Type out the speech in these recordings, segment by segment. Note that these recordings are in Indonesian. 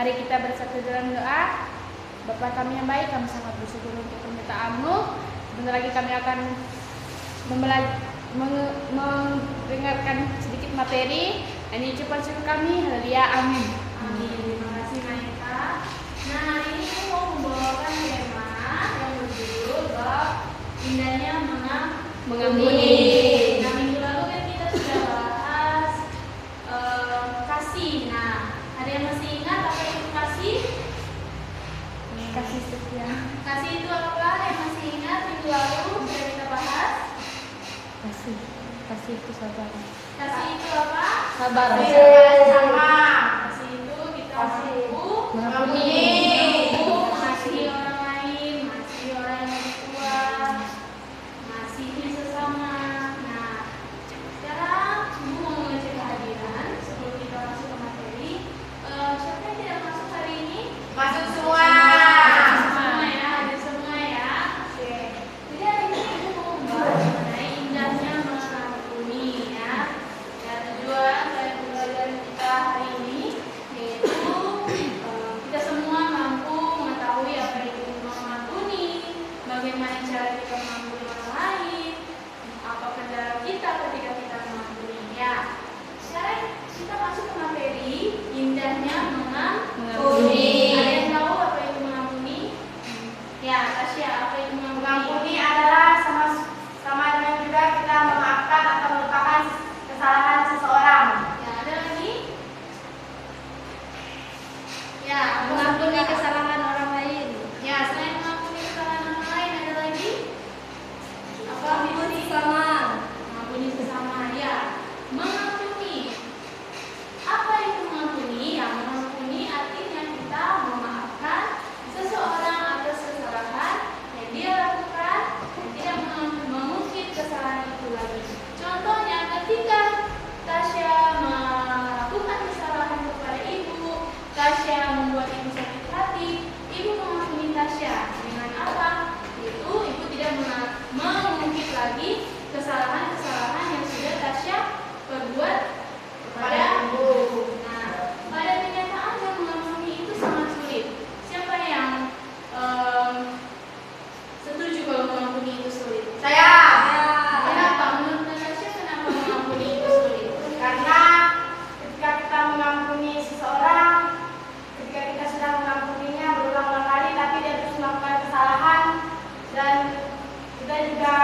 Mari kita bersatu dalam doa. Bapa kami yang baik, kami sangat bersyukur untuk permintaan-Mu. Sebentar lagi kami akan mendengarkan sedikit materi. Ini ucapan syukur kami. Haleluya, amin. Amin. Terima kasih Maika. Nah, hari ini aku mau membawakan tema yang berjudul bab indahnya mengampuni. Nah, minggu lalu kan kita sudah bahas kasih. Nah, ada yang masih ingat apa itu kasih? Kasih setia. Kasih itu apa? Yang masih ingat minggu lalu sudah kita bahas? Kasih itu sabar. Kasih itu apa? Sabar. Sama. Kasih itu kita mampu Mengampuni. mengasihi orang lain, mengasihi orang yang lebih tua, mengasihi sesama. Nah, sekarang Ibu mau mengecek kehadiran sebelum kita masuk ke materi. Siapa yang tidak masuk hari ini? Masuk semua. Semua ya, ada semua ya. Oke. Jadi hari ini Ibu mau membahas mengenai indahnya mengampuni ya. Ya, tujuan dari pembelajaran kita hari ini yaitu kita semua mampu mengetahui apa itu mengampuni, bagaimana cara kita mengampuni orang lain, apa kendala kita ketika kita mengampuni. Ya. Sekarang kita masuk ke materi indahnya mengampuni. Ada yang tahu apa itu mengampuni? Ya, Tasya, apa itu mengampuni? Mengampuni adalah sama dengan juga kita memaafkan atau melupakan kesalahan seseorang. Ya, ada lagi? Ya, mengampuni kesalahan orang lain. Ya, selain mengampuni kesalahan orang lain ada lagi? Apa? Mengampuni sesama. Mengampuni sesama. Ya, mengampuni. Apa itu mengampuni? Ya, mengampuni artinya kita memaafkan seseorang atas kesalahan yang dia lakukan dan tidak mengungkit kesalahan itu lagi. Contohnya ketika Tasya melakukan kesalahan kepada ibu, Tasya membuat ibu sakit hati, ibu mengampuni Tasya dengan apa? Itu ibu tidak mengungkit lagi kesalahan-kesalahan yang sudah Tasya perbuat kepada ibu. Nah, pada kenyataannya mengampuni itu sangat sulit. Siapa yang setuju kalau mengampuni itu sulit? Saya. Kenapa? Menurut Tasya kenapa mengampuni itu sulit? Karena ketika kita mengampuni seseorang, ketika kita sudah mengampuninya berulang-ulang kali, tapi dia terus melakukan kesalahan dan kita juga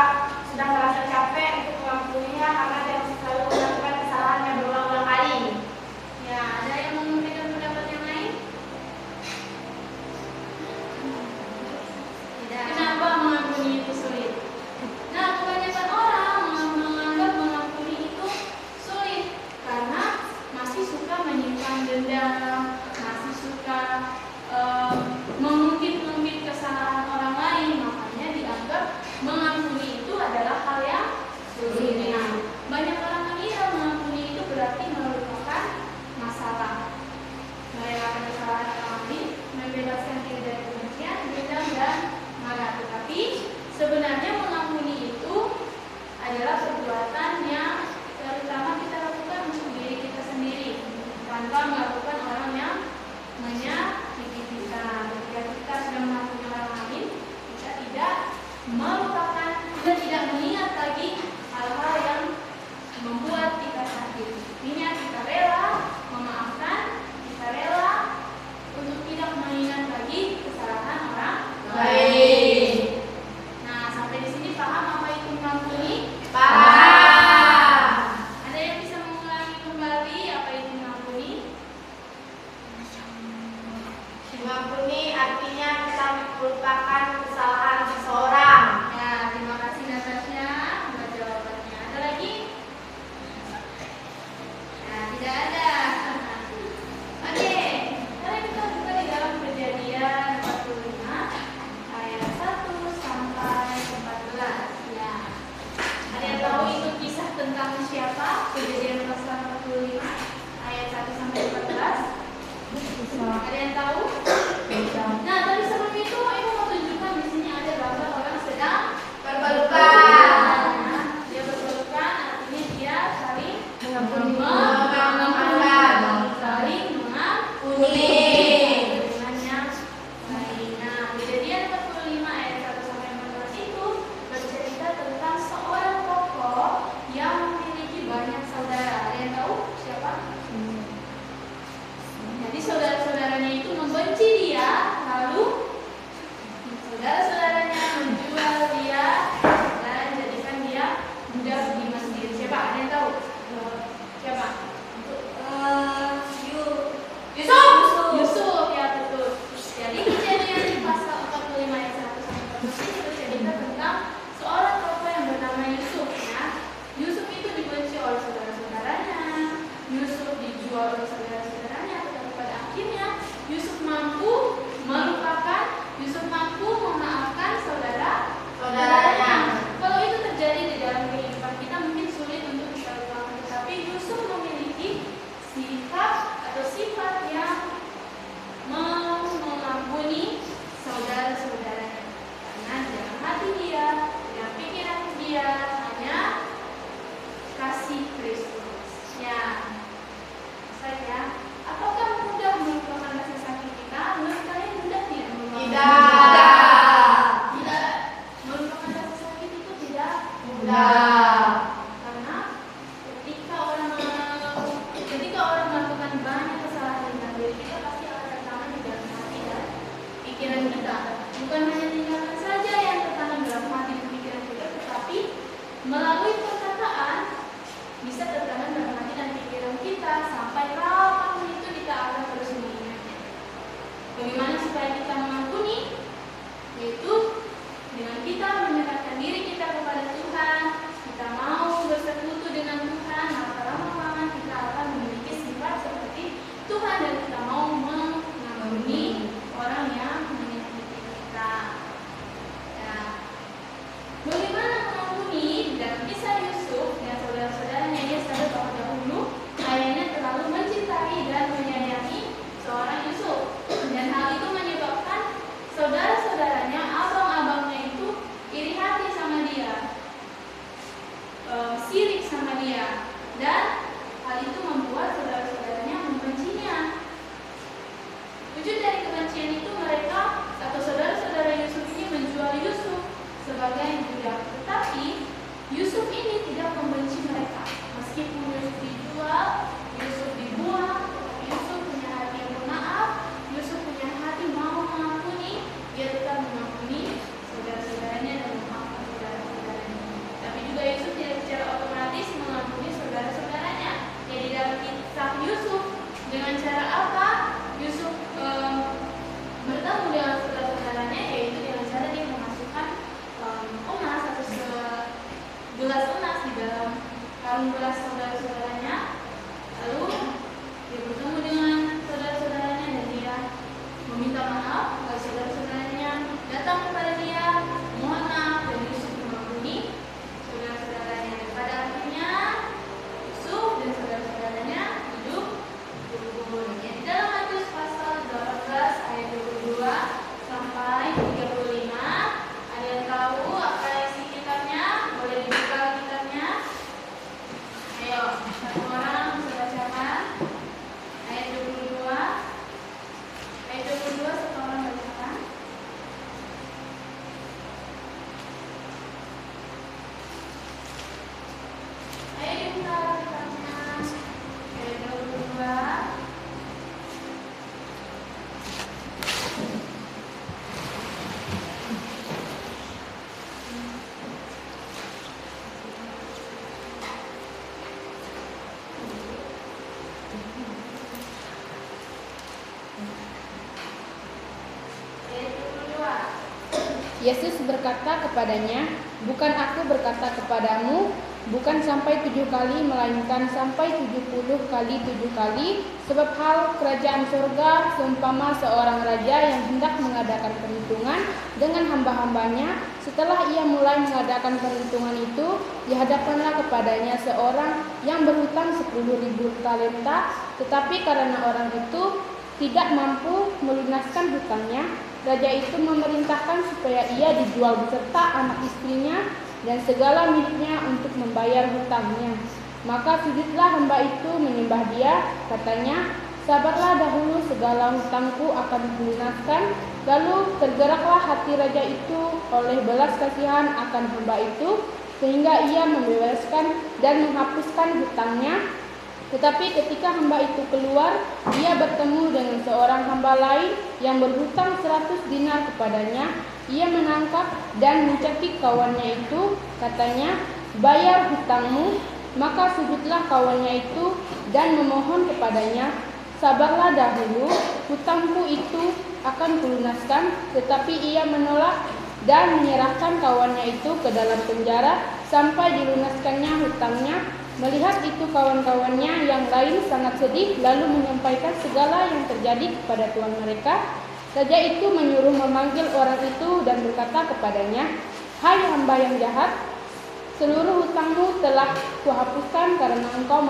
sudah merasa capek untuk mengampuninya karena dia masih selalu melakukan kesalahannya berulang-ulang kali. Ya, ada yang mau memberikan pendapat yang lain? Tidak. Kenapa mengampuni itu sulit? Nah, kebanyakan orang menganggap mengampuni itu sulit karena masih suka menyimpan dendam, masih suka mengungkit-ungkit kesalahan orang lain, makanya dianggap mengampuni itu adalah hal yang sulit. Nah, banyak orang mengira mengampuni itu berarti melupakan masalah, merelakan kesalahan orang lain, membebaskan diri dari kebencian, dendam dan marah. Tetapi sebenarnya mengampuni itu adalah perbuatan yang terutama kita lakukan untuk diri kita sendiri, tanpa melakukan orang yang menyakiti kita. Ketika kita sedang mengampuni orang lain, kita tidak melupakan, kita tidak mengingat lagi hal-hal yang membuat kita sakit. Artinya kita rela memaafkan, kita rela untuk tidak mengingat lagi kesalahan orang lain. Nah, sampai di sini paham apa itu mengampuni? Paham. Ada yang bisa mengulangi kembali apa itu mengampuni? Mengampuni artinya kita melupakan kesalahan seseorang. Ya, terima kasih Natasha buat jawabannya. Ada lagi? Nah, tidak ada. Oke, sekarang kita buka di dalam Kejadian 45 ayat 1 sampai 14. Ya. Ada yang tahu itu kisah tentang siapa? Kejadian pasal 45 ayat 1 sampai 14. Ada yang tahu? Nah, tadi sebelum itu ibu mau tunjukkan di sini ada gambar orang sedang Berpelukan. Nah, dia berpelukan artinya dia saling Mengampuni. memaafkan, saling mengampuni. tinggalkan kita. Bukan hanya tinggalkan saja yang tertanam dalam hati pemikiran kita, tetapi melalui perkataan bisa tertanam dalam hati dan pikiran kita sampai kapan itu kita akan terus mengingatnya. Bagaimana supaya kita mengampuni? Yaitu dengan kita menyerahkan diri kita kepada Tuhan, kita mau bersekutu dengan Tuhan, maka lama-lama kita akan memiliki sifat seperti Tuhan dan kita mau mengampuni orang yang menyakiti kita. Ya. Bagaimana mengampuni? Dalam kisah Yusuf dan saudara-saudaranya, ia sadar bahwa dahulu ayahnya terlalu mencintai dan menyayangi seorang Yusuf, dan hal itu menyebabkan saudara-saudaranya, abang-abangnya itu iri hati sama dia, sirik sama dia, dan hal itu membuat saudara-saudaranya membencinya. Wujud dari kebencian itu mereka atau saudara-saudara Yusuf ini menjual Yusuf sebagai budak. Tetapi Yusuf ini tidak membenci mereka. Meskipun Yusuf dijual, Yusuf dibuang, Yusuf punya hati yang pemaaf, Yusuf punya hati mau mengampuni, dia tetap mengampuni saudara-saudaranya dan memaafkan saudara-saudaranya. Tapi juga Yusuf tidak secara otomatis mengampuni saudara-saudaranya. Ya, di dalam kisah Yusuf, dengan cara apa Yusuf bertemu dengan saudara-saudaranya, yaitu dengan cara dia memasukkan emas atau segelas emas di dalam karung beras saudara-saudaranya. Lalu dia bertemu dengan saudara-saudaranya dan dia meminta maaf kepada saudara-saudaranya, datang kepada dia, mohon maaf, dan Yusuf mengampuni saudara-saudaranya. Dan pada akhirnya Yusuf dan saudara-saudaranya hidup rukun. Ya, di dalam Matius pasal 18 ayat 22 sampai 35, ada yang tahu apa isi kitabnya? Boleh dibuka kitabnya. Ayo, satu orang bisa bacakan ayat 22. Ayat 22 satu orang bacakan. Ayo dibuka kitabnya. Ayat 22. Yesus berkata kepadanya, "Bukan aku berkata kepadamu, bukan sampai 7 kali, melainkan sampai 70 kali 7 kali. Sebab hal kerajaan surga seumpama seorang raja yang hendak mengadakan perhitungan dengan hamba-hambanya. Setelah ia mulai mengadakan perhitungan itu, dihadapkanlah kepadanya seorang yang berhutang 10.000 talenta. Tetapi karena orang itu tidak mampu melunaskan hutangnya, raja itu memerintahkan supaya ia dijual beserta anak istrinya dan segala miliknya untuk membayar hutangnya. Maka sujudlah hamba itu menyembah dia, katanya, 'Sabarlah dahulu, segala hutangku akan kulunaskan.' Lalu tergeraklah hati raja itu oleh belas kasihan akan hamba itu, sehingga ia membebaskan dan menghapuskan hutangnya. Tetapi ketika hamba itu keluar, ia bertemu dengan seorang hamba lain yang berhutang 100 dinar kepadanya. Ia menangkap dan mencekik kawannya itu, katanya, 'Bayar hutangmu.' Maka sujudlah kawannya itu dan memohon kepadanya, 'Sabarlah dahulu, hutangku itu akan kulunaskan.' Tetapi ia menolak dan menyerahkan kawannya itu ke dalam penjara sampai dilunaskannya hutangnya. Melihat itu kawan-kawannya yang lain sangat sedih, lalu menyampaikan segala yang terjadi kepada tuan mereka. Raja itu menyuruh memanggil orang itu dan berkata kepadanya, 'Hai hamba yang jahat, seluruh hutangmu telah kuhapuskan karena engkau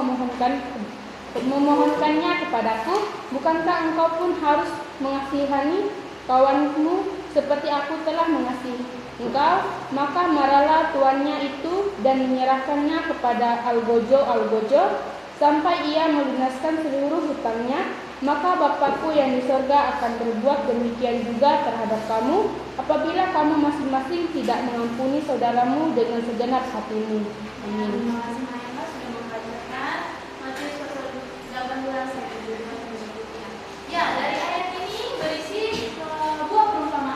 memohonkannya kepadaku. Bukankah engkau pun harus mengasihani kawanmu seperti aku telah mengasihi engkau?' Maka marahlah tuannya itu dan menyerahkannya kepada algojo sampai ia melunaskan seluruh hutangnya. Maka Bapakku yang di sorga akan berbuat demikian juga terhadap kamu, apabila kamu masing-masing tidak mengampuni saudaramu dengan segenap hatimu." Amin. Terima kasih Mayang sudah membacakan Matius pasal 18 ayat 22 sampai 23. Ya, dari ayat ini berisi dua perumpamaan.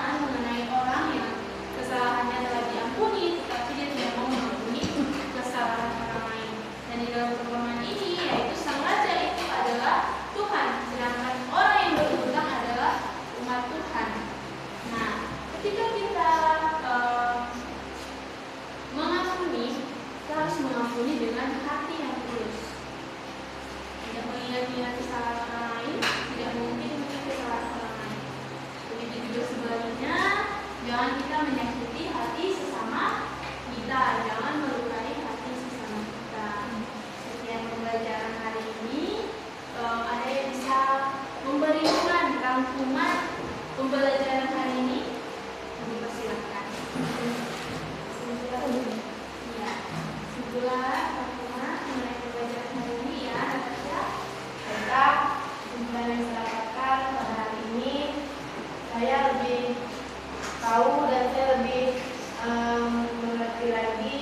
buat teman-teman mengenai pembelajaran hari ini ya, Natasha. Baiklah, kesimpulan yang saya dapatkan pada hari ini, saya lebih tahu dan saya lebih mengerti lagi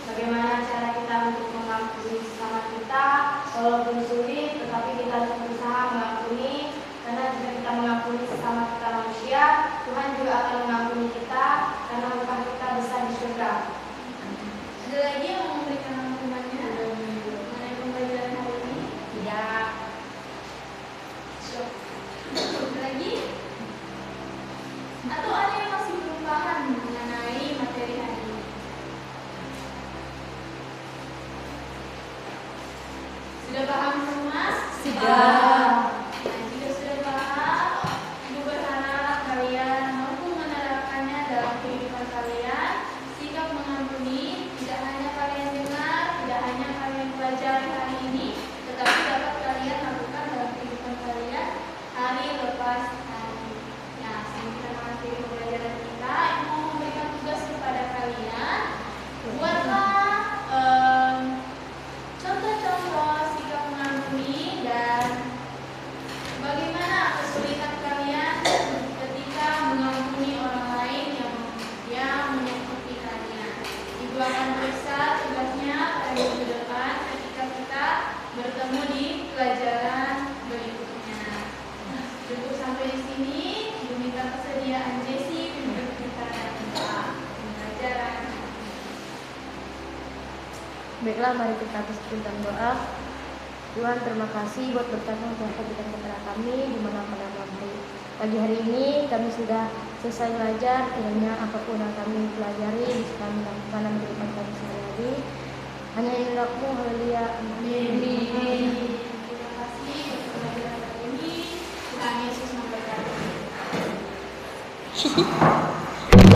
bagaimana cara kita untuk mengampuni sesama kita. Walaupun sulit, tetapi kita harus berusaha mengampuni, karena jika kita mengampuni sesama kita manusia, Tuhan juga akan mengampuni kita, karena upah kita besar di surga. Ada lagi yang mau memberikan rangkumannya mengenai pembelajaran hari ini? Tidak. Ada lagi? Atau ada yang masih belum paham mengenai materi hari ini? Sudah paham semua? Sudah. Nah, jika sudah paham, Ibu berharap kalian mampu menerapkannya dalam kehidupan kalian. Sikap mengampuni tidak hanya kalian dengar, tidak hanya kalian pelajari hari ini, tetapi dapat kalian lakukan dalam kehidupan kalian hari lepas hari. Nah, sebelum kita mengakhiri pembelajaran kita, Ibu mau memberikan tugas kepada kalian. Buatlah contoh-contoh sikap mengampuni dan bagaimana kesulitan kalian ketika mengampuni orang lain yang menyakiti kalian. Ibu akan periksa tugasnya pada minggu depan ketika kita bertemu di pelajaran berikutnya. Cukup sampai di sini. Ibu minta kesediaan Jessie untuk kita dan kita pembelajaran. Baiklah, mari kita tutup doa. Tuhan, terima kasih buat berkat yang telah Kau berikan kepada kami di mana pada pagi hari ini kami sudah selesai belajar. Kiranya apapun yang kami pelajari bisa kami lakukan dalam kehidupan kami sehari-hari. Hanya inilah-Mu, haleluya. Amin. Terima kasih untuk pembelajaran hari ini. Tuhan Yesus memberkati.